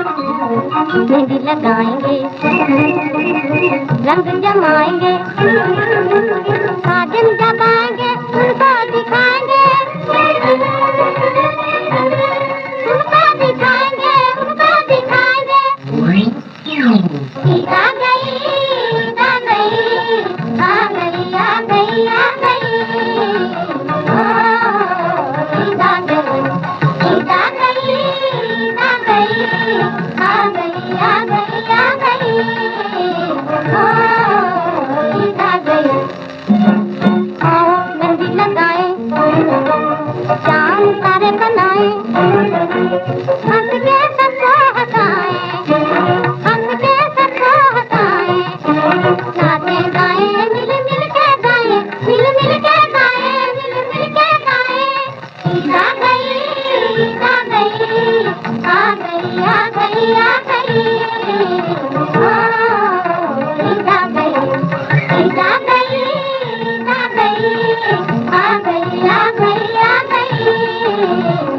मेहंदी लगाएंगे, रंग जमाएंगे, साजन जगाएंगे, उनको दिखाएंगे, उनको दिखाएंगे, उनको दिखाएंगे। ईद आ गई, ईद आ गई, आ गई, आ गई, आ गई। ईद आ गई, ईद आ गई, ईद आ गई, आ गई, आ गई, आ गई। ईद आ गई। आओ मेहंदी लगाए, चांद तारे बनाए, हंस के सबको हंसाए, हंस के सबको हंसाए, नाचे गाए, मिल मिल के गाए, मिल मिल के गाए, मिल मिल के गाए। ईद आ गई, ईद आ गई, आ गई, आ गई, आ गई। ईद आ गई, ईद आ गई, ईद आ गई, आ गई, आ गई, आ गई।